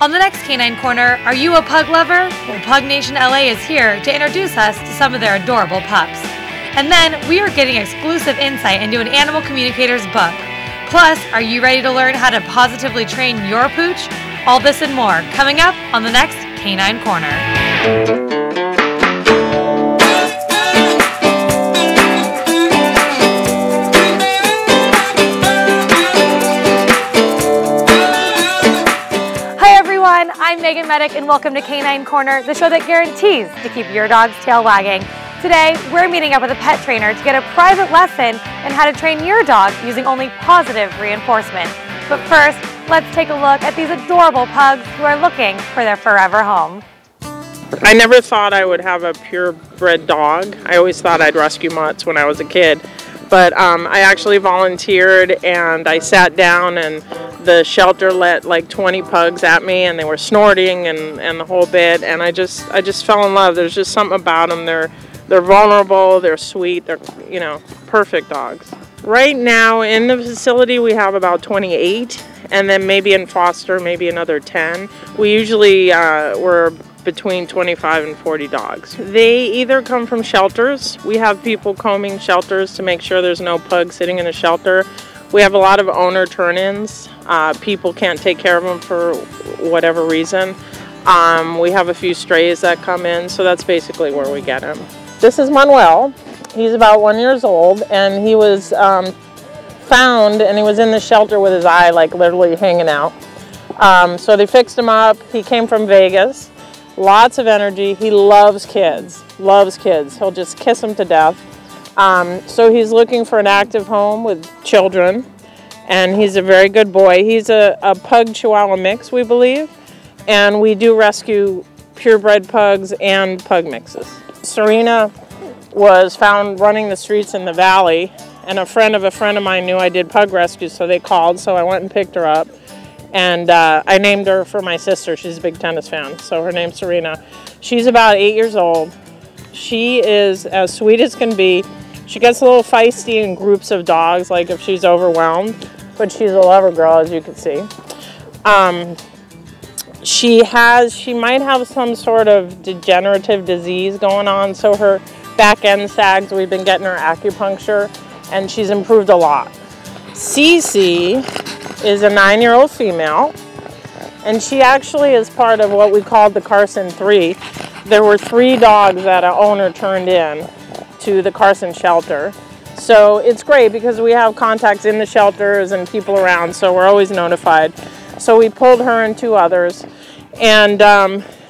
On the next Canine Corner, are you a pug lover? Well, Pug Nation LA is here to introduce us to some of their adorable pups. And then we are getting exclusive insight into an animal communicator's book. Plus, are you ready to learn how to positively train your pooch? All this and more coming up on the next Canine Corner. I'm Meagan Medick and welcome to Canine Corner, the show that guarantees to keep your dog's tail wagging. Today, we're meeting up with a pet trainer to get a private lesson in how to train your dog using only positive reinforcement. But first, let's take a look at these adorable pugs who are looking for their forever home. I never thought I would have a purebred dog. I always thought I'd rescue mutts when I was a kid. But I actually volunteered and I sat down and the shelter let like 20 pugs at me and they were snorting and the whole bit, and I just fell in love. There's just something about them. They're vulnerable, they're sweet, they're, you know, perfect dogs. Right now in the facility we have about 28, and then maybe in foster maybe another 10. We usually we're between 25 and 40 dogs. They either come from shelters. We have people combing shelters to make sure there's no pug sitting in a shelter. We have a lot of owner turn-ins. People can't take care of them for whatever reason. We have a few strays that come in, so that's basically where we get them. This is Manuel. He's about 1 year old, and he was found, and he was in the shelter with his eye like literally hanging out. So they fixed him up. He came from Vegas. Lots of energy. He loves kids. Loves kids. He'll just kiss them to death. So he's looking for an active home with children, and he's a very good boy. He's a pug chihuahua mix, we believe, and we do rescue purebred pugs and pug mixes. Serena was found running the streets in the valley, and a friend of mine knew I did pug rescues, so they called, so I went and picked her up. And I named her for my sister. She's a big tennis fan, so her name's Serena. She's about 8 years old. She is as sweet as can be. She gets a little feisty in groups of dogs, like if she's overwhelmed, but she's a lover girl, as you can see. She might have some sort of degenerative disease going on, so her back end sags. We've been getting her acupuncture, and she's improved a lot. Cece is a 9-year-old female, and she actually is part of what we called the Carson 3. There were 3 dogs that an owner turned in to the Carson shelter. So it's great because we have contacts in the shelters and people around, so we're always notified. So we pulled her and 2 others, and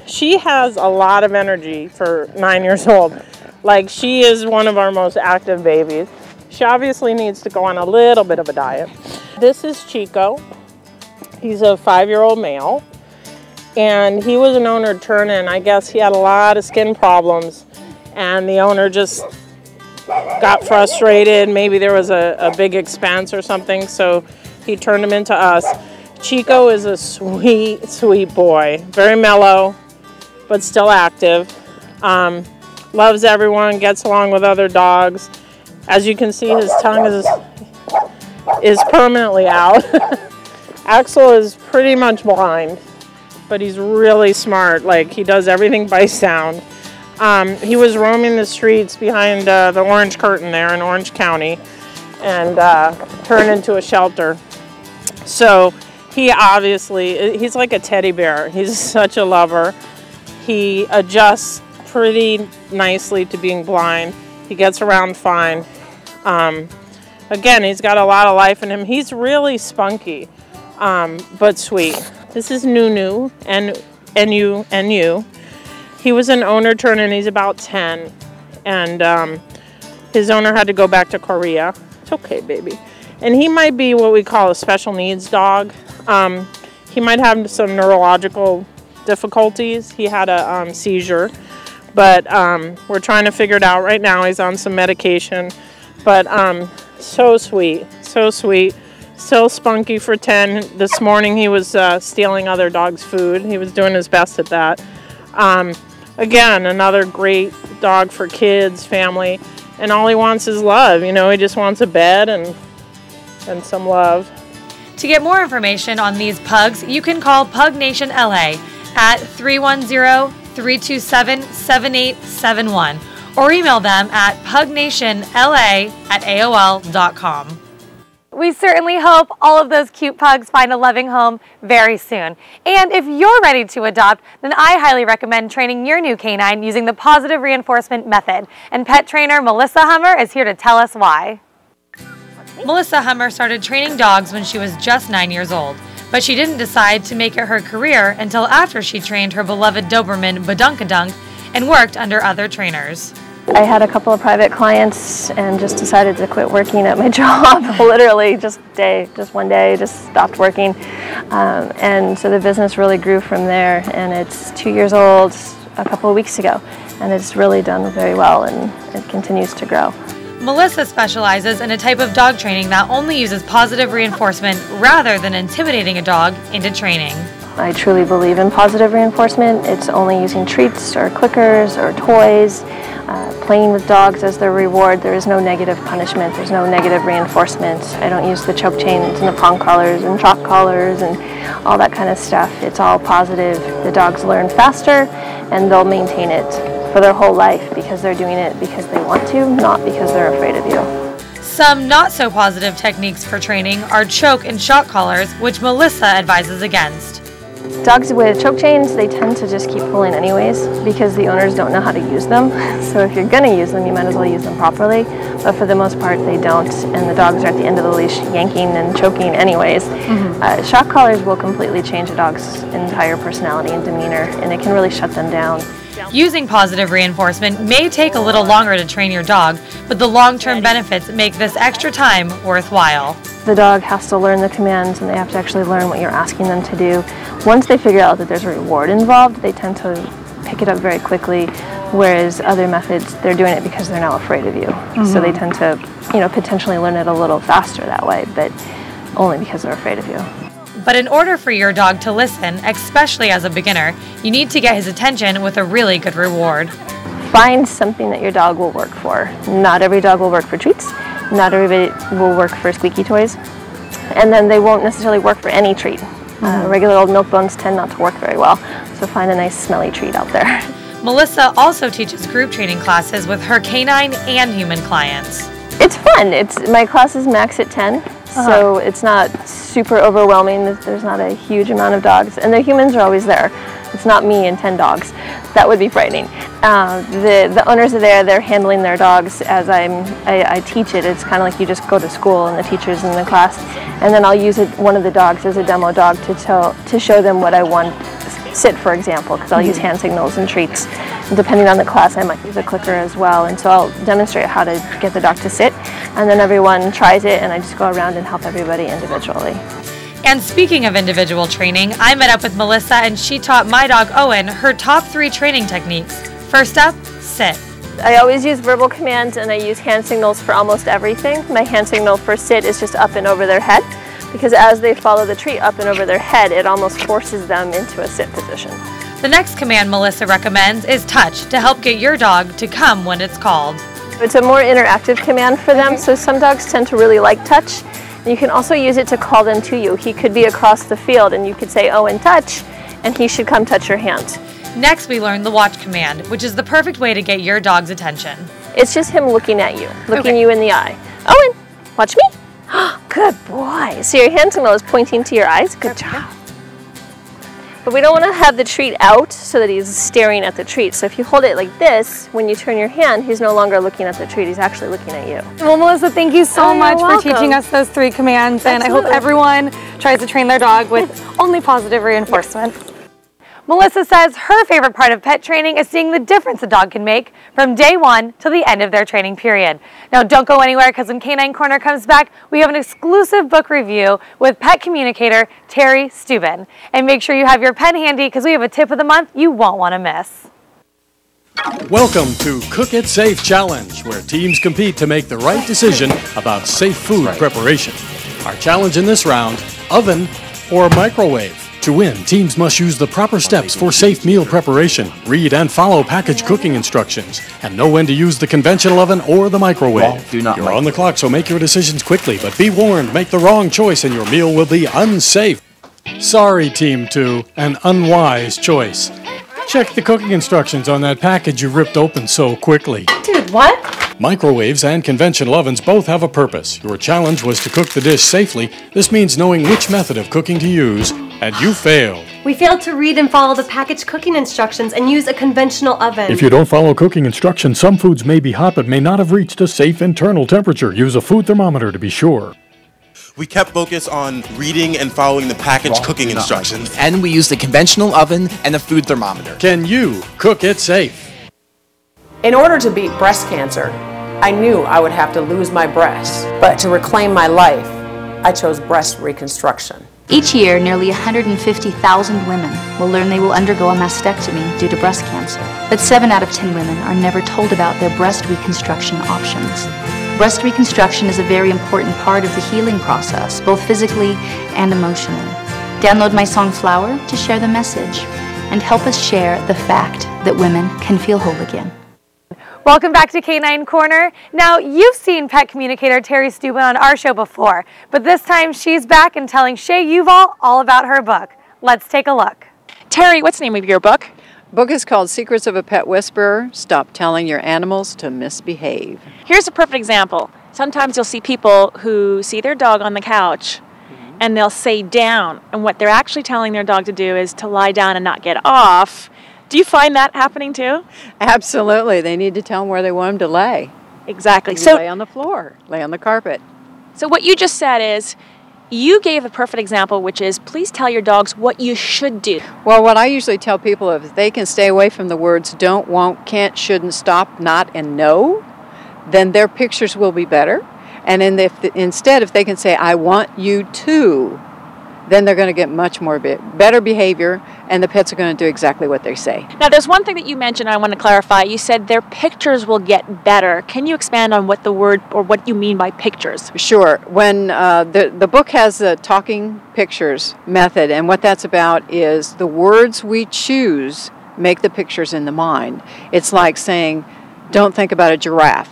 she has a lot of energy for 9 years old. Like, she is one of our most active babies. She obviously needs to go on a little bit of a diet. This is Chico. He's a 5-year-old male, and he was an owner turn-in. I guess he had a lot of skin problems, and the owner just got frustrated. Maybe there was a big expense or something, so he turned him into us. Chico is a sweet, sweet boy. Very mellow, but still active. Loves everyone, gets along with other dogs. As you can see, his tongue is permanently out. Axel is pretty much blind, but he's really smart. Like, he does everything by sound. He was roaming the streets behind the orange curtain there in Orange County, and turned into a shelter. So he obviously, he's like a teddy bear. He's such a lover. He adjusts pretty nicely to being blind. He gets around fine. Again, he's got a lot of life in him. He's really spunky, but sweet. This is Nunu, N-U-N-U. He was an owner turn-in. He's about 10, and his owner had to go back to Korea. It's okay, baby. And he might be what we call a special needs dog. He might have some neurological difficulties. He had a seizure. But we're trying to figure it out right now. He's on some medication. But so sweet, so sweet. Still spunky for 10. This morning he was stealing other dogs' food. He was doing his best at that. Again, another great dog for kids, family. And all he wants is love. You know, he just wants a bed and some love. To get more information on these pugs, you can call Pug Nation LA at 310-327-7871 or email them at pugnationla@aol.com. We certainly hope all of those cute pugs find a loving home very soon. And if you're ready to adopt, then I highly recommend training your new canine using the positive reinforcement method. And pet trainer Melissa Hummer is here to tell us why. Melissa Hummer started training dogs when she was just 9 years old, but she didn't decide to make it her career until after she trained her beloved Doberman Badunkadunk and worked under other trainers. I had a couple of private clients and just decided to quit working at my job, literally just one day, just stopped working. And so the business really grew from there, and it's 2 years old a couple of weeks ago, and it's really done very well, and it continues to grow. Melissa specializes in a type of dog training that only uses positive reinforcement rather than intimidating a dog into training. I truly believe in positive reinforcement. It's only using treats or clickers or toys, playing with dogs as their reward. There is no negative punishment. There's no negative reinforcement. I don't use the choke chains and the prong collars and shock collars and all that kind of stuff. It's all positive. The dogs learn faster and they'll maintain it for their whole life because they're doing it because they want to, not because they're afraid of you. Some not so positive techniques for training are choke and shock collars, which Melissa advises against. Dogs with choke chains, they tend to just keep pulling anyways because the owners don't know how to use them. So if you're going to use them, you might as well use them properly. But for the most part, they don't, and the dogs are at the end of the leash yanking and choking anyways. Shock collars will completely change a dog's entire personality and demeanor, and it can really shut them down. Using positive reinforcement may take a little longer to train your dog, but the long-term benefits make this extra time worthwhile. The dog has to learn the commands, and they have to actually learn what you're asking them to do. Once they figure out that there's a reward involved, they tend to pick it up very quickly, whereas other methods, they're doing it because they're now afraid of you. So they tend to, potentially learn it a little faster that way, but only because they're afraid of you. But in order for your dog to listen, especially as a beginner, you need to get his attention with a really good reward. Find something that your dog will work for. Not every dog will work for treats. Not everybody will work for squeaky toys. And then they won't necessarily work for any treat. Regular old milk bones tend not to work very well, so find a nice smelly treat out there. Melissa also teaches group training classes with her canine and human clients. It's fun. My classes max at 10, so it's not super overwhelming. There's not a huge amount of dogs, and the humans are always there. It's not me and 10 dogs. That would be frightening. The owners are there. They're handling their dogs as I teach it. It's kind of like you just go to school and the teacher's in the class, and then I'll use one of the dogs as a demo dog to show them what I want. Sit, for example, because I'll use hand signals and treats. And depending on the class, I might use a clicker as well, and so I'll demonstrate how to get the dog to sit, and then everyone tries it, and I just go around and help everybody individually. And speaking of individual training, I met up with Melissa and she taught my dog Owen her top 3 training techniques. First up, sit. I always use verbal commands and I use hand signals for almost everything. My hand signal for sit is just up and over their head, because as they follow the treat up and over their head, it almost forces them into a sit position. The next command Melissa recommends is touch to help get your dog to come when it's called. It's a more interactive command for them, so some dogs tend to really like touch. You can also use it to call them to you. He could be across the field and you could say, "Owen, touch," and he should come touch your hand. Next, we learned the watch command, which is the perfect way to get your dog's attention. It's just him looking at you, looking you in the eye. "Owen, watch me." Good boy. So your hand signal is pointing to your eyes. Good job. But we don't want to have the treat out so that he's staring at the treat. So if you hold it like this, when you turn your hand, he's no longer looking at the treat, he's actually looking at you. Well, Melissa, thank you so much for teaching us those 3 commands, and I hope everyone tries to train their dog with only positive reinforcement. Melissa says her favorite part of pet training is seeing the difference a dog can make from day 1 to the end of their training period. Now, don't go anywhere, because when Canine Corner comes back, we have an exclusive book review with pet communicator Terry Steuben. And make sure you have your pen handy, because we have a tip of the month you won't want to miss. Welcome to Cook It Safe Challenge, where teams compete to make the right decision about safe food preparation. Our challenge in this round, oven or microwave. To win, teams must use the proper steps for safe meal preparation, read and follow package cooking instructions, and know when to use the conventional oven or the microwave. You're on the clock, so make your decisions quickly, but be warned, make the wrong choice and your meal will be unsafe. Sorry, Team 2, an unwise choice. Check the cooking instructions on that package you ripped open so quickly. Dude, what? Microwaves and conventional ovens both have a purpose. Your challenge was to cook the dish safely. This means knowing which method of cooking to use, and you failed. We failed to read and follow the packaged cooking instructions and use a conventional oven. If you don't follow cooking instructions, some foods may be hot but may not have reached a safe internal temperature. Use a food thermometer to be sure. We kept focus on reading and following the packaged cooking instructions. And we used the conventional oven and the food thermometer. Can you cook it safe? In order to beat breast cancer, I knew I would have to lose my breasts. But to reclaim my life, I chose breast reconstruction. Each year, nearly 150,000 women will learn they will undergo a mastectomy due to breast cancer. But 7 out of 10 women are never told about their breast reconstruction options. Breast reconstruction is a very important part of the healing process, both physically and emotionally. Download my song Flower to share the message and help us share the fact that women can feel whole again. Welcome back to Canine Corner. Now, you've seen pet communicator Terry Steuben on our show before, but this time she's back and telling Shay Uval all about her book. Let's take a look. Terry, what's the name of your book? The book is called Secrets of a Pet Whisperer. Stop telling your animals to misbehave. Here's a perfect example. Sometimes you'll see people who see their dog on the couch and they'll say down, and what they're actually telling their dog to do is to lie down and not get off. Do you find that happening too? Absolutely. They need to tell them where they want them to lay. Exactly. So lay on the floor, lay on the carpet. So what you just said is, you gave a perfect example, which is please tell your dogs what you should do. Well, what I usually tell people, if they can stay away from the words don't, won't, can't, shouldn't, stop, not, and no, then their pictures will be better. And instead, if they can say, I want you to, then they're going to get much more better behavior, and the pets are going to do exactly what they say. Now, there's one thing that you mentioned I want to clarify. You said their pictures will get better. Can you expand on what the word or what you mean by pictures? Sure. When the book has the talking pictures method, and what that's about is the words we choose make the pictures in the mind. It's like saying, don't think about a giraffe.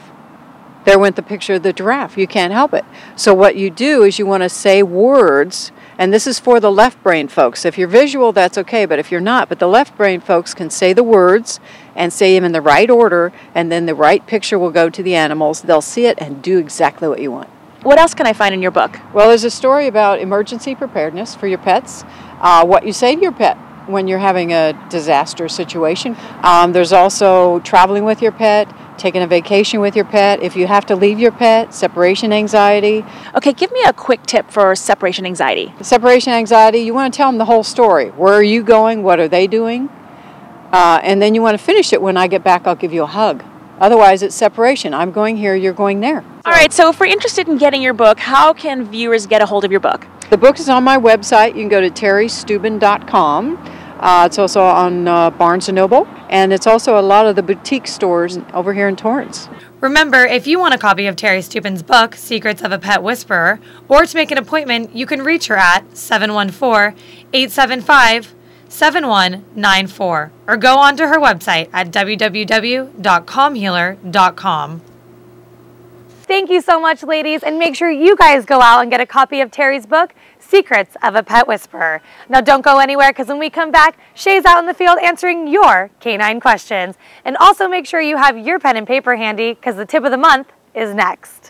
There went the picture of the giraffe. You can't help it. So what you do is you want to say words. And this is for the left brain folks. If you're visual, that's okay, but if you're not, but the left brain folks can say the words and say them in the right order, and then the right picture will go to the animals. They'll see it and do exactly what you want. What else can I find in your book? Well, there's a story about emergency preparedness for your pets, what you say to your pet when you're having a disaster situation. There's also traveling with your pet, taking a vacation with your pet, if you have to leave your pet, separation anxiety. Okay, give me a quick tip for separation anxiety. Separation anxiety, you want to tell them the whole story. Where are you going? What are they doing? And then you want to finish it. When I get back, I'll give you a hug. Otherwise, it's separation. I'm going here, you're going there. All right, so if we're interested in getting your book, how can viewers get a hold of your book? The book is on my website. You can go to terrysteuben.com. It's also on Barnes & Noble, and it's also a lot of the boutique stores over here in Torrance. Remember, if you want a copy of Terry Steuben's book, Secrets of a Pet Whisperer, or to make an appointment, you can reach her at 714-875-7194, or go onto her website at www.calmhealer.com. Thank you so much, ladies, and make sure you guys go out and get a copy of Terry's book, Secrets of a Pet Whisperer. Now, don't go anywhere, because when we come back, Shay's out in the field answering your canine questions. And also make sure you have your pen and paper handy, because the tip of the month is next.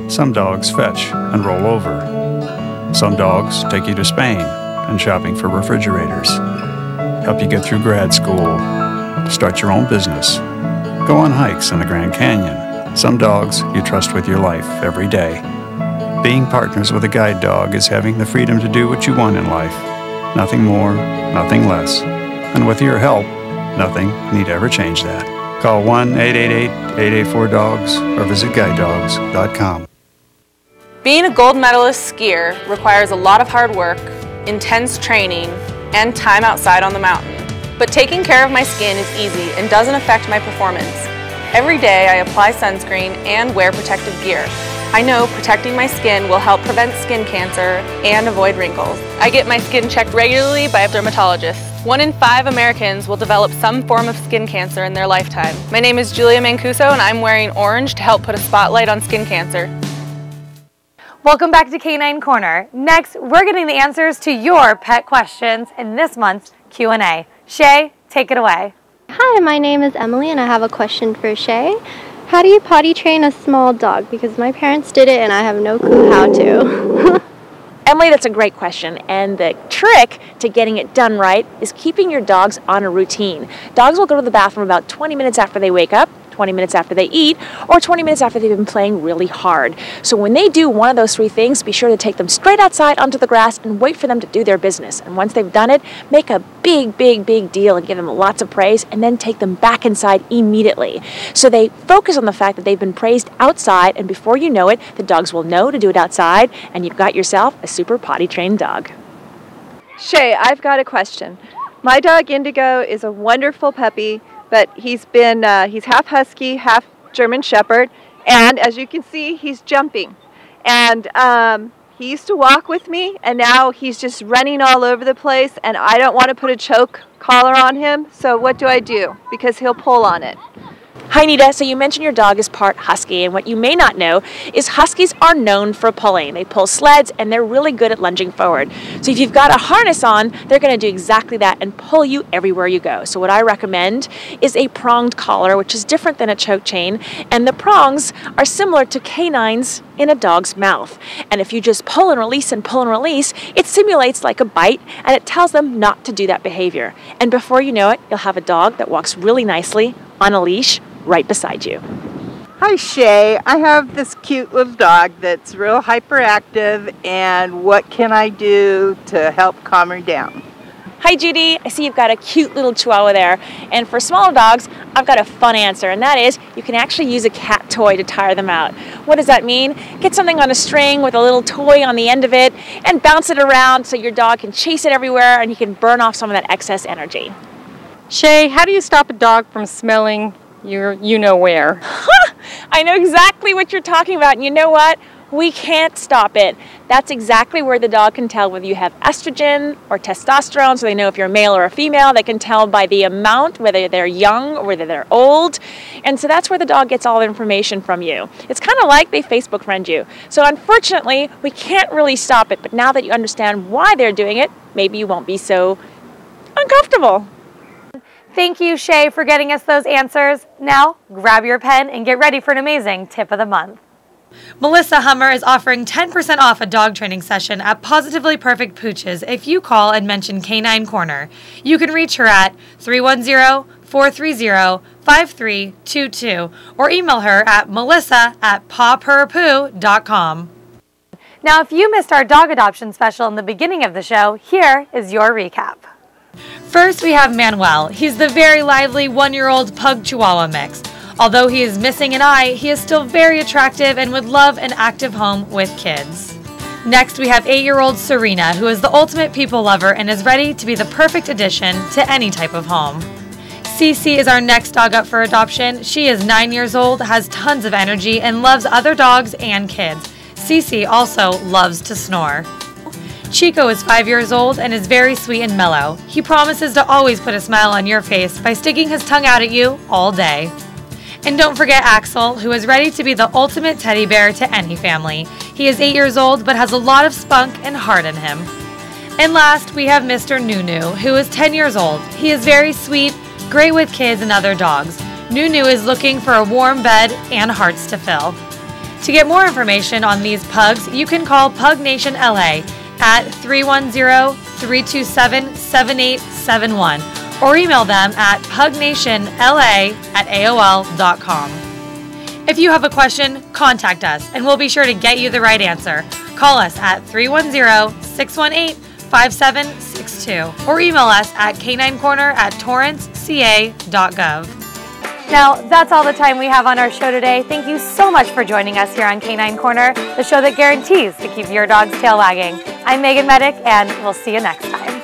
Some dogs fetch and roll over. Some dogs take you to Spain and shopping for refrigerators. Help you get through grad school, start your own business, go on hikes in the Grand Canyon. Some dogs you trust with your life every day. Being partners with a guide dog is having the freedom to do what you want in life. Nothing more, nothing less. And with your help, nothing need ever change that. Call 1-888-884-DOGS or visit guidedogs.com. Being a gold medalist skier requires a lot of hard work, intense training, and time outside on the mountain. But taking care of my skin is easy and doesn't affect my performance. Every day I apply sunscreen and wear protective gear. I know protecting my skin will help prevent skin cancer and avoid wrinkles. I get my skin checked regularly by a dermatologist. 1 in 5 Americans will develop some form of skin cancer in their lifetime. My name is Julia Mancuso and I'm wearing orange to help put a spotlight on skin cancer. Welcome back to Canine Corner. Next, we're getting the answers to your pet questions in this month's Q&A. Shay, take it away. Hi, my name is Emily and I have a question for Shay. How do you potty train a small dog? Because my parents did it and I have no clue how to. Emily, that's a great question, and the trick to getting it done right is keeping your dogs on a routine. Dogs will go to the bathroom about 20 minutes after they wake up, 20 minutes after they eat, or 20 minutes after they've been playing really hard. So when they do one of those 3 things, be sure to take them straight outside onto the grass and wait for them to do their business. And once they've done it, make a big deal and give them lots of praise, and then take them back inside immediately. So they focus on the fact that they've been praised outside, and before you know it, the dogs will know to do it outside, and you've got yourself a super potty trained dog. Shay, I've got a question. My dog Indigo is a wonderful puppy, but he's half husky, half German Shepherd, and as you can see, he's jumping. And he used to walk with me, and now he's just running all over the place, and I don't want to put a choke collar on him, so what do I do? Because he'll pull on it. Hi Nita, so you mentioned your dog is part husky, and what you may not know is huskies are known for pulling. They pull sleds and they're really good at lunging forward. So if you've got a harness on, they're going to do exactly that and pull you everywhere you go. So what I recommend is a pronged collar, which is different than a choke chain, and the prongs are similar to canines in a dog's mouth. And if you just pull and release and pull and release, it simulates like a bite, and it tells them not to do that behavior. And before you know it, you'll have a dog that walks really nicely on a leash right beside you. Hi Shay, I have this cute little dog that's real hyperactive, and what can I do to help calm her down? Hi Judy, I see you've got a cute little Chihuahua there, and for smaller dogs I've got a fun answer, and that is you can actually use a cat toy to tire them out. What does that mean? Get something on a string with a little toy on the end of it and bounce it around so your dog can chase it everywhere and you can burn off some of that excess energy. Shay, how do you stop a dog from smelling you know where? I know exactly what you're talking about, and you know what? We can't stop it. That's exactly where the dog can tell whether you have estrogen or testosterone, so they know if you're a male or a female. They can tell by the amount, whether they're young or whether they're old. And so that's where the dog gets all the information from you. It's kind of like they Facebook friend you. So unfortunately, we can't really stop it, but now that you understand why they're doing it, maybe you won't be so uncomfortable. Thank you, Shay, for getting us those answers. Now, grab your pen and get ready for an amazing tip of the month. Melissa Hummer is offering 10% off a dog training session at Positively Perfect Pooches if you call and mention Canine Corner. You can reach her at 310-430-5322 or email her at melissa@pawpurpoo.com. Now, if you missed our dog adoption special in the beginning of the show, here is your recap. First, we have Manuel. He's the very lively 1-year-old pug chihuahua mix. Although he is missing an eye, he is still very attractive and would love an active home with kids. Next, we have 8-year-old Serena, who is the ultimate people lover and is ready to be the perfect addition to any type of home. Cece is our next dog up for adoption. She is 9 years old, has tons of energy, and loves other dogs and kids. Cece also loves to snore. Chico is 5 years old and is very sweet and mellow. He promises to always put a smile on your face by sticking his tongue out at you all day. And don't forget Axel, who is ready to be the ultimate teddy bear to any family. He is 8 years old but has a lot of spunk and heart in him. And last, we have Mr. Nunu, who is 10 years old. He is very sweet, great with kids and other dogs. Nunu is looking for a warm bed and hearts to fill. To get more information on these pugs, you can call Pug Nation LA at 310-327-7871 or email them at pugnationla@aol.com. If you have a question, contact us and we'll be sure to get you the right answer. Call us at 310-618-5762 or email us at caninecorner@torranceca.gov. Now, that's all the time we have on our show today. Thank you so much for joining us here on Canine Corner, the show that guarantees to keep your dog's tail wagging. I'm Meagan Medick, and we'll see you next time.